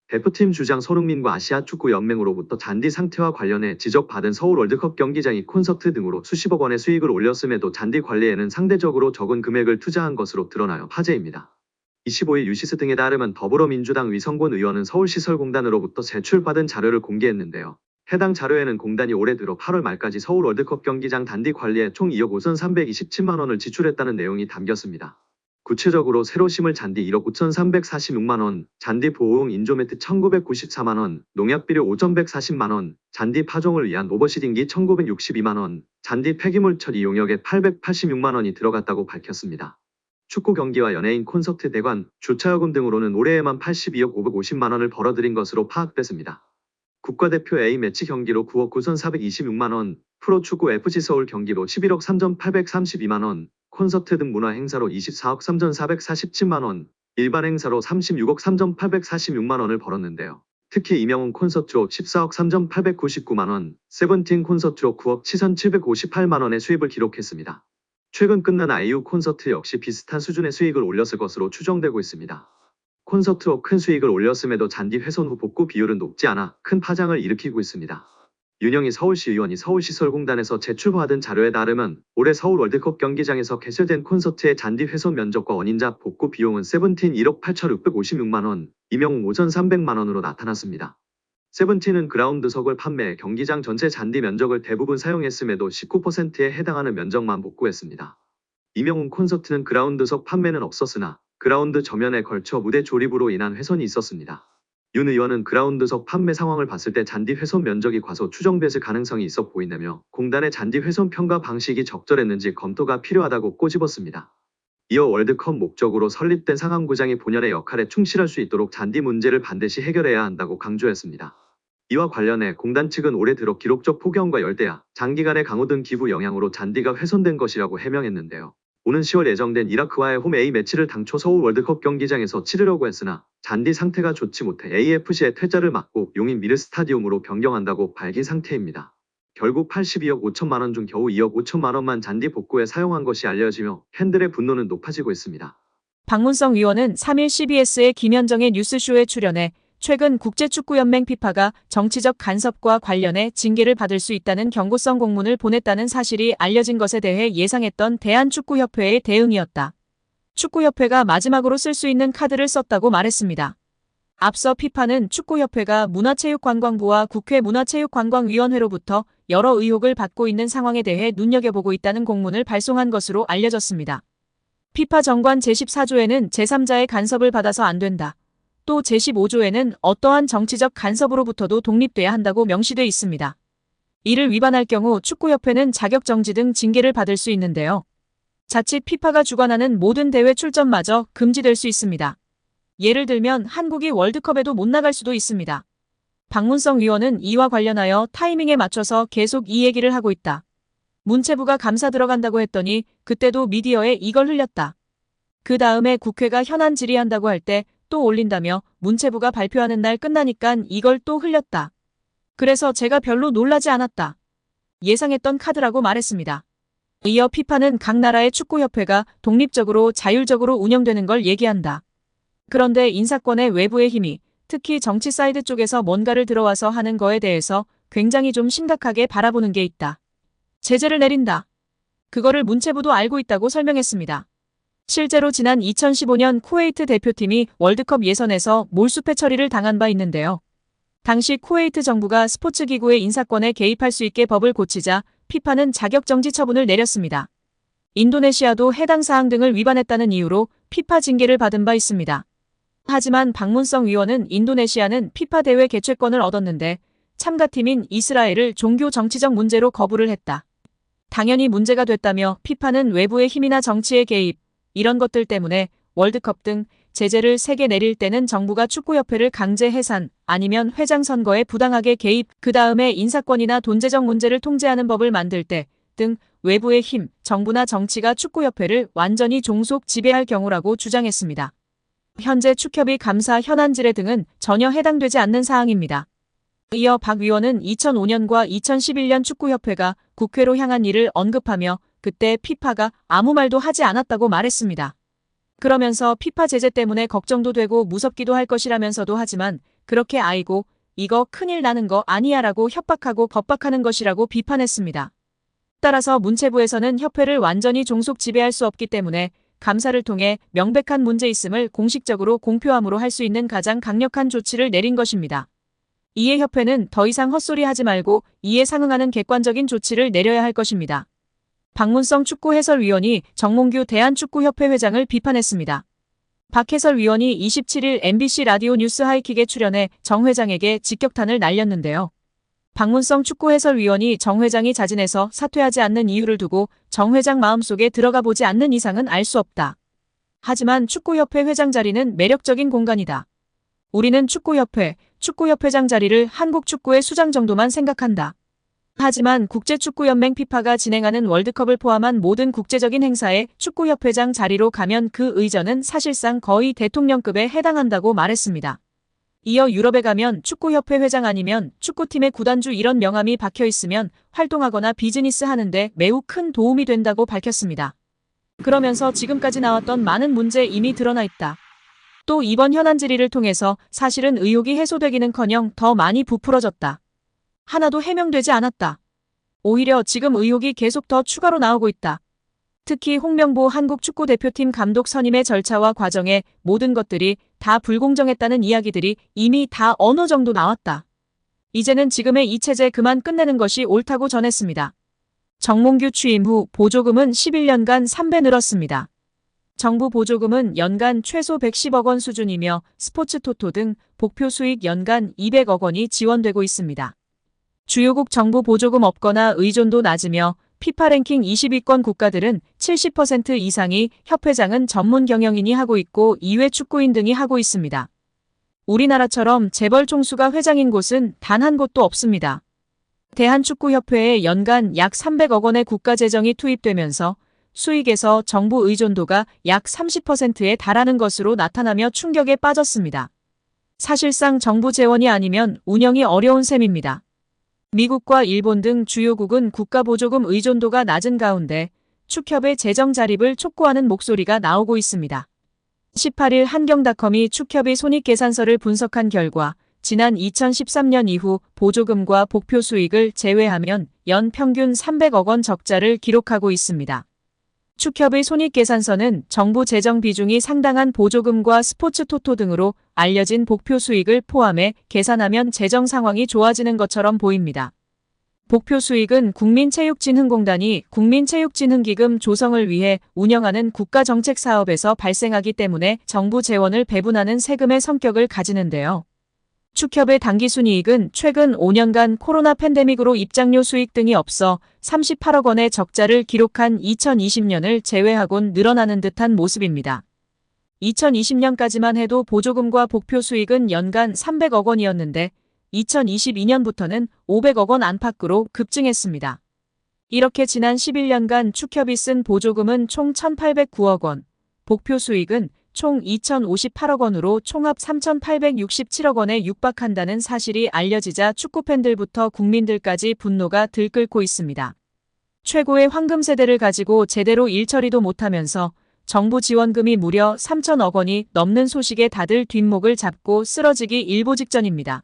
대표팀 주장 손흥민과 아시아축구연맹으로부터 잔디 상태와 관련해 지적받은 서울 월드컵 경기장이 콘서트 등으로 수십억 원의 수익을 올렸음에도 잔디 관리에는 상대적으로 적은 금액을 투자한 것으로 드러나요 화제입니다. 25일 유시스 등에 따르면 더불어민주당 위성곤 의원은 서울시설공단으로부터 제출받은 자료를 공개했는데요. 해당 자료에는 공단이 올해 들어 8월 말까지 서울 월드컵 경기장 잔디 관리에 총 2억 5,327만 원을 지출했다는 내용이 담겼습니다. 구체적으로 새로 심을 잔디 1억 9,346만 원, 잔디 보호용 인조매트 1,994만 원, 농약비료 5,140만 원, 잔디 파종을 위한 오버시딩기 1,962만 원, 잔디 폐기물 처리 용역에 886만 원이 들어갔다고 밝혔습니다. 축구 경기와 연예인 콘서트 대관, 주차요금 등으로는 올해에만 82억 550만 원을 벌어들인 것으로 파악됐습니다. 국가대표 A매치 경기로 9억 9,426만 원, 프로축구 FC서울 경기로 11억 3,832만 원, 콘서트 등 문화행사로 24억 3,447만 원, 일반 행사로 36억 3,846만 원을 벌었는데요. 특히 이명훈 콘서트로 14억 3,899만 원, 세븐틴 콘서트로 9억 7,758만 원의 수입을 기록했습니다. 최근 끝난 아이유 콘서트 역시 비슷한 수준의 수익을 올렸을 것으로 추정되고 있습니다. 콘서트로 큰 수익을 올렸음에도 잔디 훼손 후 복구 비율은 높지 않아 큰 파장을 일으키고 있습니다. 윤영희 서울시 의원이 서울시설공단에서 제출받은 자료에 따르면 올해 서울 월드컵 경기장에서 개최된 콘서트의 잔디 훼손 면적과 원인자 복구 비용은 세븐틴 1억 8,656만 원, 이명웅 5,300만 원으로 나타났습니다. 세븐틴은 그라운드석을 판매해 경기장 전체 잔디 면적을 대부분 사용했음에도 19%에 해당하는 면적만 복구했습니다. 이명웅 콘서트는 그라운드석 판매는 없었으나 그라운드 저면에 걸쳐 무대 조립으로 인한 훼손이 있었습니다. 윤 의원은 그라운드석 판매 상황을 봤을 때 잔디 훼손 면적이 과소 추정됐을 가능성이 있어 보인다며 공단의 잔디 훼손 평가 방식이 적절했는지 검토가 필요하다고 꼬집었습니다. 이어 월드컵 목적으로 설립된 상암구장이 본연의 역할에 충실할 수 있도록 잔디 문제를 반드시 해결해야 한다고 강조했습니다. 이와 관련해 공단 측은 올해 들어 기록적 폭염과 열대야, 장기간의 강우 등 기후 영향으로 잔디가 훼손된 것이라고 해명했는데요. 오는 10월 예정된 이라크와의 홈 A매치를 당초 서울 월드컵 경기장에서 치르려고 했으나 잔디 상태가 좋지 못해 AFC의 퇴짜를 막고 용인 미르 스타디움으로 변경한다고 밝힌 상태입니다. 결국 82억 5천만 원 중 겨우 2억 5천만 원만 잔디 복구에 사용한 것이 알려지며 팬들의 분노는 높아지고 있습니다. 박문성 의원은 3일 CBS의 김현정의 뉴스쇼에 출연해 최근 국제축구연맹 FIFA가 정치적 간섭과 관련해 징계를 받을 수 있다는 경고성 공문을 보냈다는 사실이 알려진 것에 대해 예상했던 대한축구협회의 대응이었다. 축구협회가 마지막으로 쓸 수 있는 카드를 썼다고 말했습니다. 앞서 FIFA는 축구협회가 문화체육관광부와 국회 문화체육관광위원회로부터 여러 의혹을 받고 있는 상황에 대해 눈여겨보고 있다는 공문을 발송한 것으로 알려졌습니다. FIFA 정관 제14조에는 제3자의 간섭을 받아서 안 된다. 또 제15조에는 어떠한 정치적 간섭으로부터도 독립돼야 한다고 명시돼 있습니다. 이를 위반할 경우 축구협회는 자격정지 등 징계를 받을 수 있는데요. 자칫 FIFA가 주관하는 모든 대회 출전마저 금지될 수 있습니다. 예를 들면 한국이 월드컵에도 못 나갈 수도 있습니다. 박문성 의원은 이와 관련하여 타이밍에 맞춰서 계속 이 얘기를 하고 있다. 문체부가 감사 들어간다고 했더니 그때도 미디어에 이걸 흘렸다. 그 다음에 국회가 현안 질의한다고 할 때 또 올린다며 문체부가 발표하는 날 끝나니깐 이걸 또 흘렸다. 그래서 제가 별로 놀라지 않았다. 예상했던 카드라고 말했습니다. 이어 FIFA는 각 나라의 축구협회가 독립적으로 자율적으로 운영되는 걸 얘기한다. 그런데 인사권의 외부의 힘이 특히 정치 사이드 쪽에서 뭔가를 들어와서 하는 거에 대해서 굉장히 좀 심각하게 바라보는 게 있다. 제재를 내린다. 그거를 문체부도 알고 있다고 설명했습니다. 실제로 지난 2015년 쿠웨이트 대표팀이 월드컵 예선에서 몰수패 처리를 당한 바 있는데요. 당시 쿠웨이트 정부가 스포츠기구의 인사권에 개입할 수 있게 법을 고치자 FIFA는 자격정지 처분을 내렸습니다. 인도네시아도 해당 사항 등을 위반했다는 이유로 FIFA 징계를 받은 바 있습니다. 하지만 박문성 의원은 인도네시아는 FIFA 대회 개최권을 얻었는데 참가팀인 이스라엘을 종교 정치적 문제로 거부를 했다. 당연히 문제가 됐다며 FIFA는 외부의 힘이나 정치의 개입, 이런 것들 때문에 월드컵 등 제재를 세게 내릴 때는 정부가 축구협회를 강제 해산 아니면 회장 선거에 부당하게 개입, 그 다음에 인사권이나 돈재정 문제를 통제하는 법을 만들 때 등 외부의 힘, 정부나 정치가 축구협회를 완전히 종속 지배할 경우라고 주장했습니다. 현재 축협이 감사 현안 질의 등은 전혀 해당되지 않는 사항입니다. 이어 박 의원은 2005년과 2011년 축구협회가 국회로 향한 일을 언급하며 그때 FIFA가 아무 말도 하지 않았다고 말했습니다. 그러면서 FIFA 제재 때문에 걱정도 되고 무섭기도 할 것이라면서도 하지만 그렇게 아이고 이거 큰일 나는 거 아니야라고 협박하고 겁박하는 것이라고 비판했습니다. 따라서 문체부에서는 협회를 완전히 종속 지배할 수 없기 때문에 감사를 통해 명백한 문제 있음을 공식적으로 공표함으로 할 수 있는 가장 강력한 조치를 내린 것입니다. 이에 협회는 더 이상 헛소리 하지 말고 이에 상응하는 객관적인 조치를 내려야 할 것입니다. 박문성 축구 해설위원이 정몽규 대한축구협회 회장을 비판했습니다. 박 해설위원이 27일 MBC 라디오 뉴스 하이킥에 출연해 정 회장에게 직격탄을 날렸는데요. 박문성 축구 해설위원이 정 회장이 자진해서 사퇴하지 않는 이유를 두고 정 회장 마음속에 들어가 보지 않는 이상은 알 수 없다. 하지만 축구협회 회장 자리는 매력적인 공간이다. 우리는 축구협회장 자리를 한국 축구의 수장 정도만 생각한다. 하지만 국제축구연맹 피파가 진행하는 월드컵을 포함한 모든 국제적인 행사에 축구협회장 자리로 가면 그 의전은 사실상 거의 대통령급에 해당한다고 말했습니다. 이어 유럽에 가면 축구협회 회장 아니면 축구팀의 구단주 이런 명함이 박혀 있으면 활동하거나 비즈니스 하는데 매우 큰 도움이 된다고 밝혔습니다. 그러면서 지금까지 나왔던 많은 문제 이미 드러나 있다. 또 이번 현안 질의를 통해서 사실은 의혹이 해소되기는커녕 더 많이 부풀어졌다. 하나도 해명되지 않았다. 오히려 지금 의혹이 계속 더 추가로 나오고 있다. 특히 홍명보 한국 축구대표팀 감독 선임의 절차와 과정에 모든 것들이 다 불공정했다는 이야기들이 이미 다 어느 정도 나왔다. 이제는 지금의 이 체제 그만 끝내는 것이 옳다고 전했습니다. 정몽규 취임 후 보조금은 11년간 3배 늘었습니다. 정부 보조금은 연간 최소 110억 원 수준이며 스포츠 토토 등 복표 수익 연간 200억 원이 지원되고 있습니다. 주요국 정부 보조금 없거나 의존도 낮으며 피파 랭킹 20위권 국가들은 70% 이상이 협회장은 전문 경영인이 하고 있고 이외 축구인 등이 하고 있습니다. 우리나라처럼 재벌 총수가 회장인 곳은 단 한 곳도 없습니다. 대한축구협회에 연간 약 300억 원의 국가재정이 투입되면서 수익에서 정부 의존도가 약 30%에 달하는 것으로 나타나며 충격에 빠졌습니다. 사실상 정부 재원이 아니면 운영이 어려운 셈입니다. 미국과 일본 등 주요국은 국가보조금 의존도가 낮은 가운데 축협의 재정 자립을 촉구하는 목소리가 나오고 있습니다. 18일 한경닷컴이 축협의 손익계산서를 분석한 결과 지난 2013년 이후 보조금과 복표 수익을 제외하면 연 평균 300억 원 적자를 기록하고 있습니다. 축협의 손익계산서는 정부 재정 비중이 상당한 보조금과 스포츠 토토 등으로 알려진 복표 수익을 포함해 계산하면 재정 상황이 좋아지는 것처럼 보입니다. 복표 수익은 국민체육진흥공단이 국민체육진흥기금 조성을 위해 운영하는 국가정책사업에서 발생하기 때문에 정부 재원을 배분하는 세금의 성격을 가지는데요. 축협의 당기순이익은 최근 5년간 코로나 팬데믹으로 입장료 수익 등이 없어 38억 원의 적자를 기록한 2020년을 제외하곤 늘어나는 듯한 모습입니다. 2020년까지만 해도 보조금과 복표 수익은 연간 300억 원이었는데 2022년부터는 500억 원 안팎으로 급증했습니다. 이렇게 지난 11년간 축협이 쓴 보조금은 총 1,809억 원, 복표 수익은 총 2,058억 원으로 총합 3,867억 원에 육박한다는 사실이 알려지자 축구팬들부터 국민들까지 분노가 들끓고 있습니다. 최고의 황금 세대를 가지고 제대로 일처리도 못하면서 정부 지원금이 무려 3,000억 원이 넘는 소식에 다들 뒷목을 잡고 쓰러지기 일보 직전입니다.